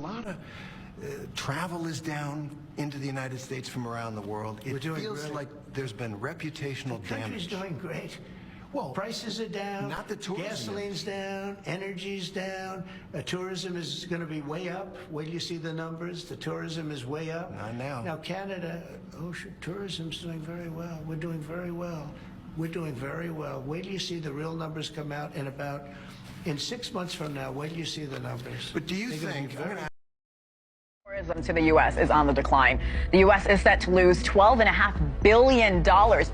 lot of travel is down into the United States from around the world. It feels like there's been reputational damage. The country's doing great. Well, prices are down, not the tourism. Gasoline's down, energy's down, tourism is going to be way up. Wait till you see the numbers. The tourism is way up. Not now. Now Canada, tourism's doing very well. We're doing very well. We're doing very well. Wait till you see the real numbers come out in 6 months from now. Wait till you see the numbers. But do you think? Tourism to the U.S. is on the decline. The U.S. is set to lose $12.5 billion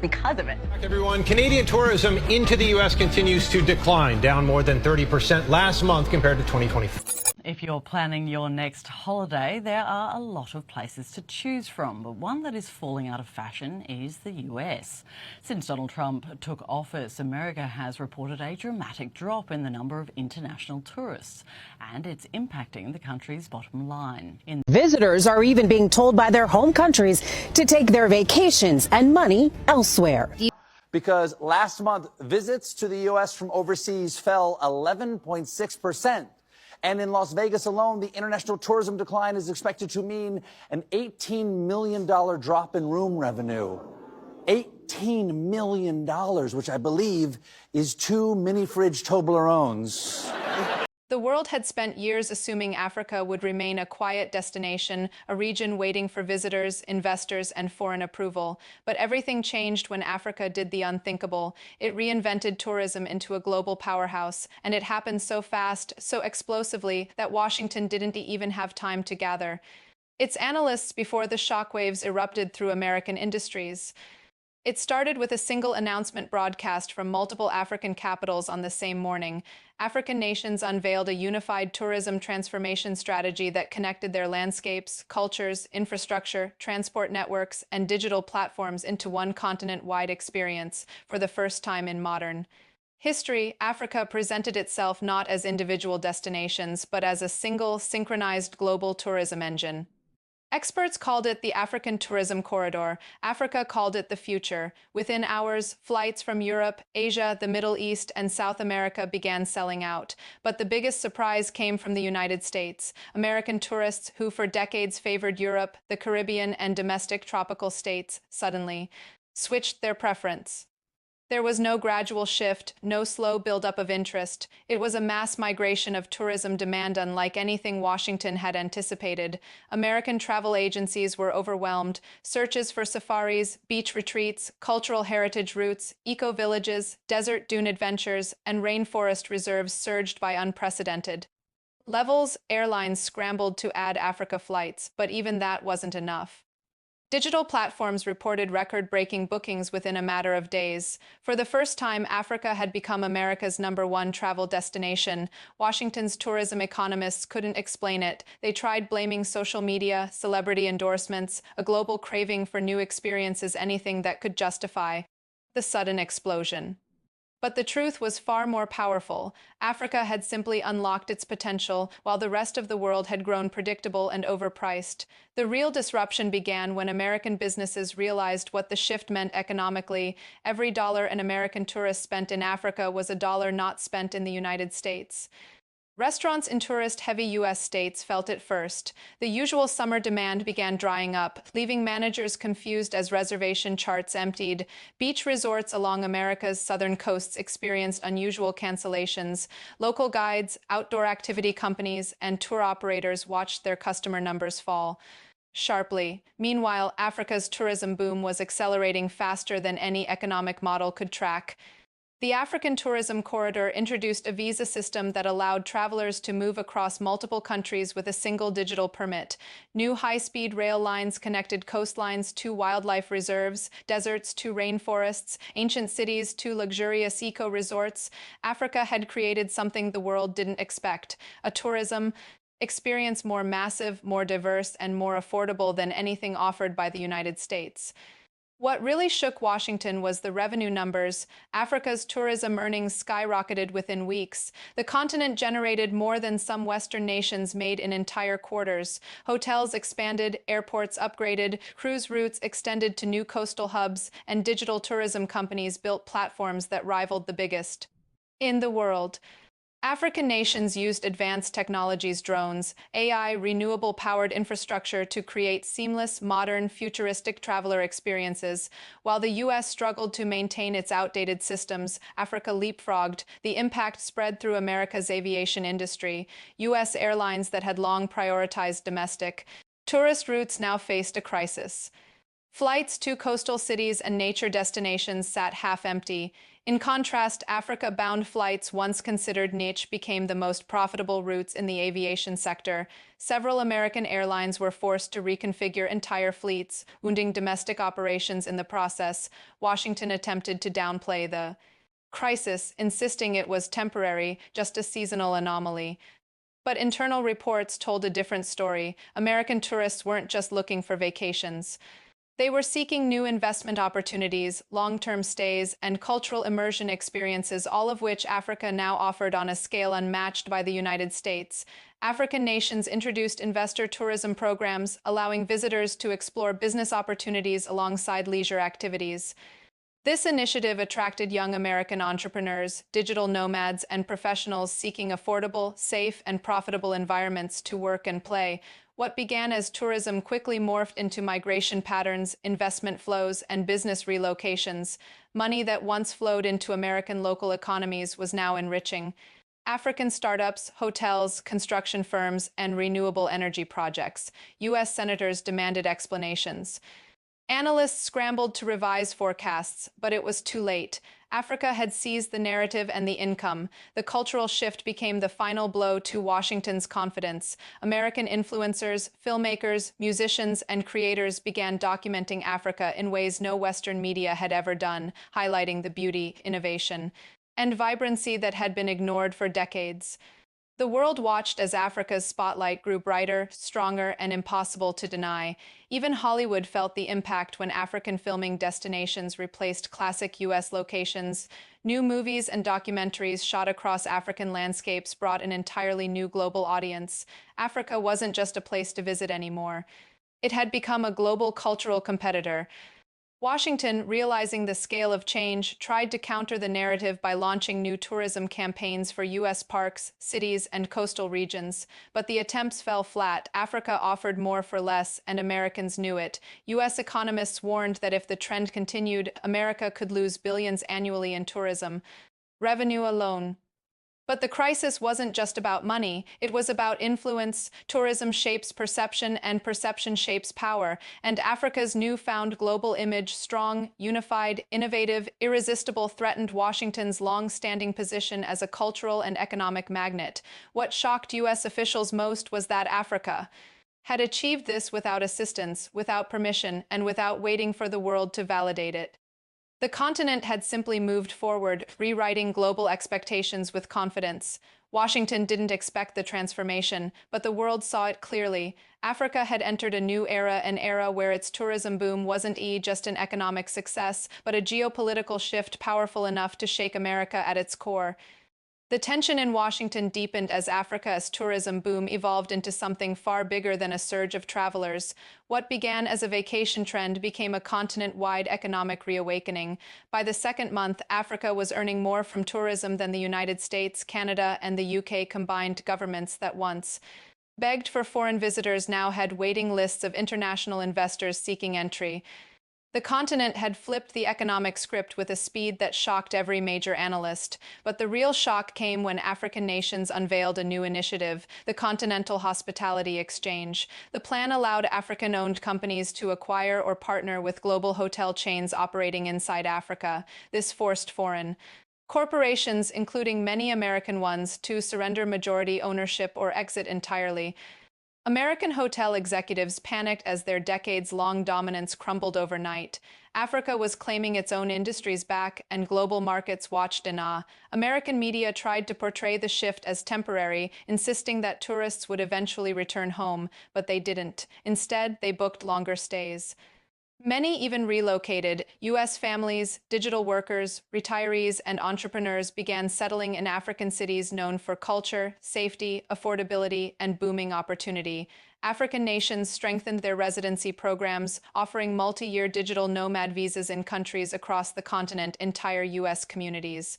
because of it. Everyone, Canadian tourism into the U.S. continues to decline, down more than 30% last month compared to 2024. If you're planning your next holiday, there are a lot of places to choose from, but one that is falling out of fashion is the US. Since Donald Trump took office, America has reported a dramatic drop in the number of international tourists, and it's impacting the country's bottom line. Visitors are even being told by their home countries to take their vacations and money elsewhere. Because last month, visits to the U.S. from overseas fell 11.6%. And in Las Vegas alone, the international tourism decline is expected to mean an $18 million drop in room revenue. $18 million, which I believe is 2 mini-fridge Toblerones. The world had spent years assuming Africa would remain a quiet destination, a region waiting for visitors, investors, and foreign approval. But everything changed when Africa did the unthinkable. It reinvented tourism into a global powerhouse, and it happened so fast, so explosively, that Washington didn't even have time to gather its analysts before the shockwaves erupted through American industries. It started with a single announcement broadcast from multiple African capitals on the same morning. African nations unveiled a unified tourism transformation strategy that connected their landscapes, cultures, infrastructure, transport networks, and digital platforms into one continent-wide experience for the first time in modern history. Africa presented itself not as individual destinations, but as a single, synchronized global tourism engine. Experts called it the African Tourism Corridor. Africa called it the future. Within hours, flights from Europe, Asia, the Middle East, and South America began selling out. But the biggest surprise came from the United States. American tourists, who for decades favored Europe, the Caribbean, and domestic tropical states, suddenly switched their preference. There was no gradual shift, no slow buildup of interest. It was a mass migration of tourism demand unlike anything Washington had anticipated. American travel agencies were overwhelmed. Searches for safaris, beach retreats, cultural heritage routes, eco-villages, desert dune adventures, and rainforest reserves surged by unprecedented levels. Airlines scrambled to add Africa flights, but even that wasn't enough. Digital platforms reported record-breaking bookings within a matter of days. For the first time, Africa had become America's #1 travel destination. Washington's tourism economists couldn't explain it. They tried blaming social media, celebrity endorsements, a global craving for new experiences, anything that could justify the sudden explosion. But the truth was far more powerful. Africa had simply unlocked its potential, while the rest of the world had grown predictable and overpriced. The real disruption began when American businesses realized what the shift meant economically. Every dollar an American tourist spent in Africa was a dollar not spent in the United States. Restaurants in tourist-heavy U.S. states felt it first. The usual summer demand began drying up, leaving managers confused as reservation charts emptied. Beach resorts along America's southern coasts experienced unusual cancellations. Local guides, outdoor activity companies, and tour operators watched their customer numbers fall sharply. Meanwhile, Africa's tourism boom was accelerating faster than any economic model could track. The African Tourism Corridor introduced a visa system that allowed travelers to move across multiple countries with a single digital permit. New high-speed rail lines connected coastlines to wildlife reserves, deserts to rainforests, ancient cities to luxurious eco-resorts. Africa had created something the world didn't expect: a tourism experience more massive, more diverse, and more affordable than anything offered by the United States. What really shook Washington was the revenue numbers. Africa's tourism earnings skyrocketed within weeks. The continent generated more than some Western nations made in entire quarters. Hotels expanded, airports upgraded, cruise routes extended to new coastal hubs, and digital tourism companies built platforms that rivaled the biggest in the world. African nations used advanced technologies, drones, AI, renewable-powered infrastructure to create seamless, modern, futuristic traveler experiences. While the U.S. struggled to maintain its outdated systems, Africa leapfrogged. The impact spread through America's aviation industry. U.S. airlines that had long prioritized domestic tourist routes now faced a crisis. Flights to coastal cities and nature destinations sat half-empty. In contrast, Africa-bound flights, once considered niche, became the most profitable routes in the aviation sector. Several American airlines were forced to reconfigure entire fleets, wounding domestic operations in the process. Washington attempted to downplay the crisis, insisting it was temporary, just a seasonal anomaly. But internal reports told a different story. American tourists weren't just looking for vacations. They were seeking new investment opportunities, long-term stays, and cultural immersion experiences, all of which Africa now offered on a scale unmatched by the United States. African nations introduced investor tourism programs, allowing visitors to explore business opportunities alongside leisure activities. This initiative attracted young American entrepreneurs, digital nomads, and professionals seeking affordable, safe, and profitable environments to work and play. What began as tourism quickly morphed into migration patterns, investment flows, and business relocations. Money that once flowed into American local economies was now enriching African startups, hotels, construction firms, and renewable energy projects. U.S. senators demanded explanations. Analysts scrambled to revise forecasts, but it was too late. Africa had seized the narrative and the income. The cultural shift became the final blow to Washington's confidence. American influencers, filmmakers, musicians, and creators began documenting Africa in ways no Western media had ever done, highlighting the beauty, innovation, and vibrancy that had been ignored for decades. The world watched as Africa's spotlight grew brighter, stronger, and impossible to deny. Even Hollywood felt the impact when African filming destinations replaced classic U.S. locations. New movies and documentaries shot across African landscapes brought an entirely new global audience. Africa wasn't just a place to visit anymore. It had become a global cultural competitor. Washington, realizing the scale of change, tried to counter the narrative by launching new tourism campaigns for U.S. parks, cities, and coastal regions. But the attempts fell flat. Africa offered more for less, and Americans knew it. U.S. economists warned that if the trend continued, America could lose billions annually in tourism revenue alone. But the crisis wasn't just about money. It was about influence. Tourism shapes perception, and perception shapes power. And Africa's newfound global image, strong, unified, innovative, irresistible, threatened Washington's long-standing position as a cultural and economic magnet. What shocked U.S. officials most was that Africa had achieved this without assistance, without permission, and without waiting for the world to validate it. The continent had simply moved forward, rewriting global expectations with confidence. Washington didn't expect the transformation, but the world saw it clearly. Africa had entered a new era, an era where its tourism boom wasn't just an economic success, but a geopolitical shift powerful enough to shake America at its core. The tension in Washington deepened as Africa's tourism boom evolved into something far bigger than a surge of travelers. What began as a vacation trend became a continent-wide economic reawakening. By the second month, Africa was earning more from tourism than the United States, Canada, and the UK combined governments that once begged for foreign visitors now had waiting lists of international investors seeking entry. The continent had flipped the economic script with a speed that shocked every major analyst. But the real shock came when African nations unveiled a new initiative, the Continental Hospitality Exchange. The plan allowed African-owned companies to acquire or partner with global hotel chains operating inside Africa. This forced foreign corporations, including many American ones, to surrender majority ownership or exit entirely. American hotel executives panicked as their decades-long dominance crumbled overnight. Africa was claiming its own industries back, and global markets watched in awe. American media tried to portray the shift as temporary, insisting that tourists would eventually return home, but they didn't. Instead, they booked longer stays. Many even relocated. U.S. families, digital workers, retirees, and entrepreneurs began settling in African cities known for culture, safety, affordability, and booming opportunity. African nations strengthened their residency programs, offering multi-year digital nomad visas in countries across the continent, entire U.S. communities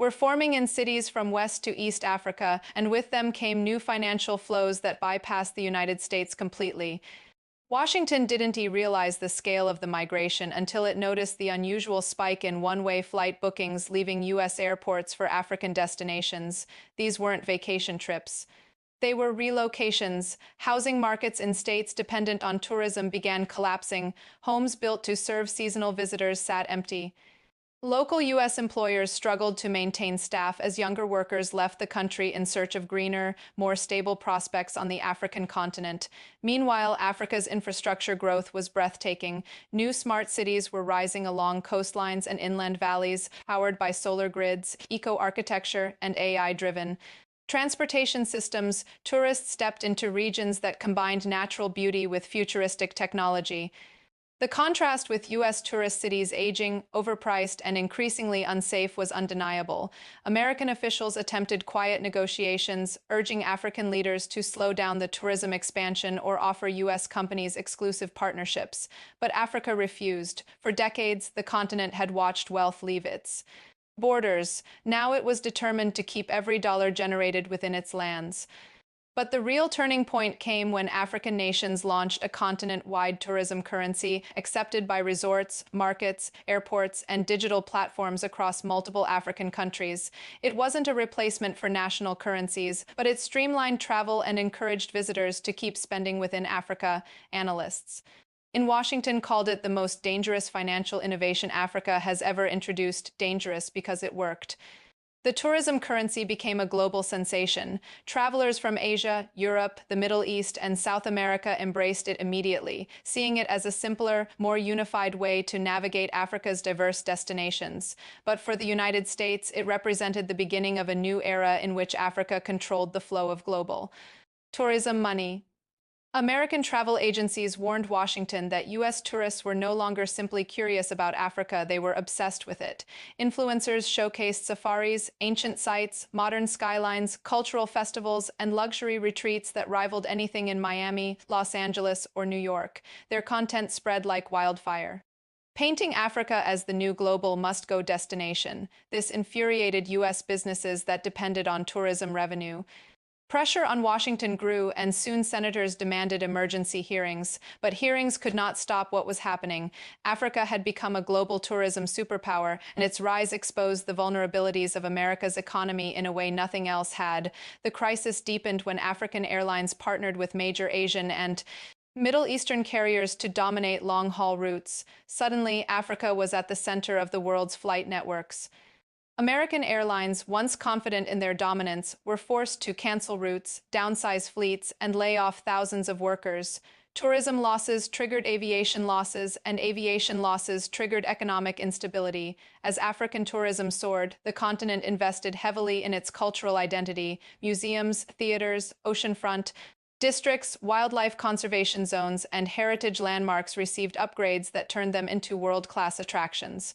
were forming in cities from West to East Africa, and with them came new financial flows that bypassed the United States completely. Washington didn't realize the scale of the migration until it noticed the unusual spike in one-way flight bookings leaving U.S. airports for African destinations. These weren't vacation trips. They were relocations. Housing markets in states dependent on tourism began collapsing. Homes built to serve seasonal visitors sat empty. Local U.S. employers struggled to maintain staff as younger workers left the country in search of greener, more stable prospects on the African continent. Meanwhile, Africa's infrastructure growth was breathtaking. New smart cities were rising along coastlines and inland valleys, powered by solar grids, eco-architecture, and AI-driven transportation systems. Tourists stepped into regions that combined natural beauty with futuristic technology. The contrast with U.S. tourist cities aging, overpriced, and increasingly unsafe was undeniable. American officials attempted quiet negotiations, urging African leaders to slow down the tourism expansion or offer U.S. companies exclusive partnerships. But Africa refused. For decades, the continent had watched wealth leave its borders. Now it was determined to keep every dollar generated within its lands. But the real turning point came when African nations launched a continent-wide tourism currency accepted by resorts, markets, airports, and digital platforms across multiple African countries. It wasn't a replacement for national currencies, but it streamlined travel and encouraged visitors to keep spending within Africa, analysts in Washington called it the most dangerous financial innovation Africa has ever introduced. Dangerous because it worked. The tourism currency became a global sensation. Travelers from Asia, Europe, the Middle East, and South America embraced it immediately, seeing it as a simpler, more unified way to navigate Africa's diverse destinations. But for the United States, it represented the beginning of a new era in which Africa controlled the flow of global tourism money. American travel agencies warned Washington that U.S. tourists were no longer simply curious about Africa, they were obsessed with it. Influencers showcased safaris, ancient sites, modern skylines, cultural festivals, and luxury retreats that rivaled anything in Miami, Los Angeles, or New York. Their content spread like wildfire, painting Africa as the new global must-go destination. This infuriated U.S. businesses that depended on tourism revenue. Pressure on Washington grew, and soon senators demanded emergency hearings. But hearings could not stop what was happening. Africa had become a global tourism superpower, and its rise exposed the vulnerabilities of America's economy in a way nothing else had. The crisis deepened when African airlines partnered with major Asian and Middle Eastern carriers to dominate long-haul routes. Suddenly, Africa was at the center of the world's flight networks. American airlines, once confident in their dominance, were forced to cancel routes, downsize fleets, and lay off thousands of workers. Tourism losses triggered aviation losses, and aviation losses triggered economic instability. As African tourism soared, the continent invested heavily in its cultural identity. Museums, theaters, oceanfront districts, wildlife conservation zones, and heritage landmarks received upgrades that turned them into world-class attractions.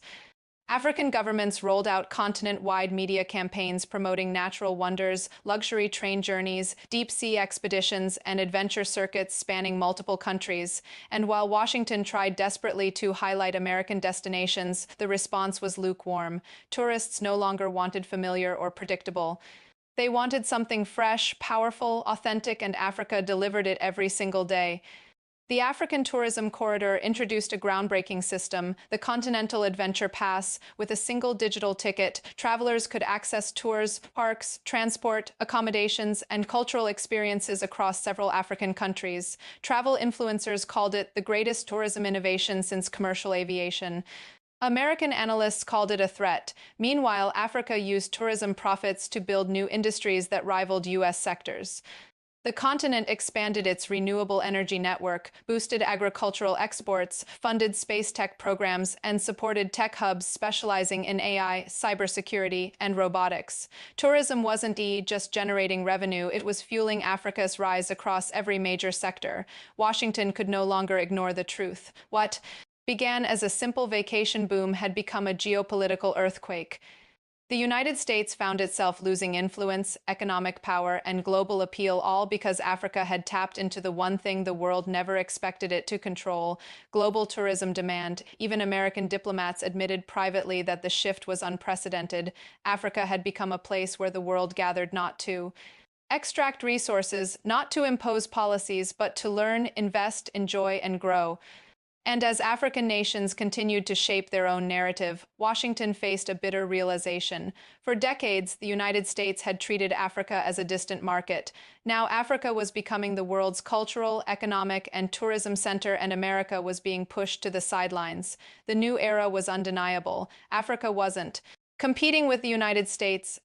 African governments rolled out continent-wide media campaigns promoting natural wonders, luxury train journeys, deep-sea expeditions, and adventure circuits spanning multiple countries. And while Washington tried desperately to highlight American destinations, the response was lukewarm. Tourists no longer wanted familiar or predictable. They wanted something fresh, powerful, authentic, and Africa delivered it every single day. The African Tourism Corridor introduced a groundbreaking system, the Continental Adventure Pass. With a single digital ticket, travelers could access tours, parks, transport, accommodations, and cultural experiences across several African countries. Travel influencers called it the greatest tourism innovation since commercial aviation. American analysts called it a threat. Meanwhile, Africa used tourism profits to build new industries that rivaled U.S. sectors. The continent expanded its renewable energy network, boosted agricultural exports, funded space tech programs, and supported tech hubs specializing in AI, cybersecurity, and robotics. Tourism wasn't just generating revenue, it was fueling Africa's rise across every major sector. Washington could no longer ignore the truth. What began as a simple vacation boom had become a geopolitical earthquake. The United States found itself losing influence, economic power, and global appeal, all because Africa had tapped into the one thing the world never expected it to control: global tourism demand. Even American diplomats admitted privately that the shift was unprecedented. Africa had become a place where the world gathered not to extract resources, not to impose policies, but to learn, invest, enjoy, and grow. And as African nations continued to shape their own narrative, Washington faced a bitter realization. For decades, the United States had treated Africa as a distant market. Now Africa was becoming the world's cultural, economic, and tourism center, and America was being pushed to the sidelines. The new era was undeniable. Africa wasn't competing with the United States.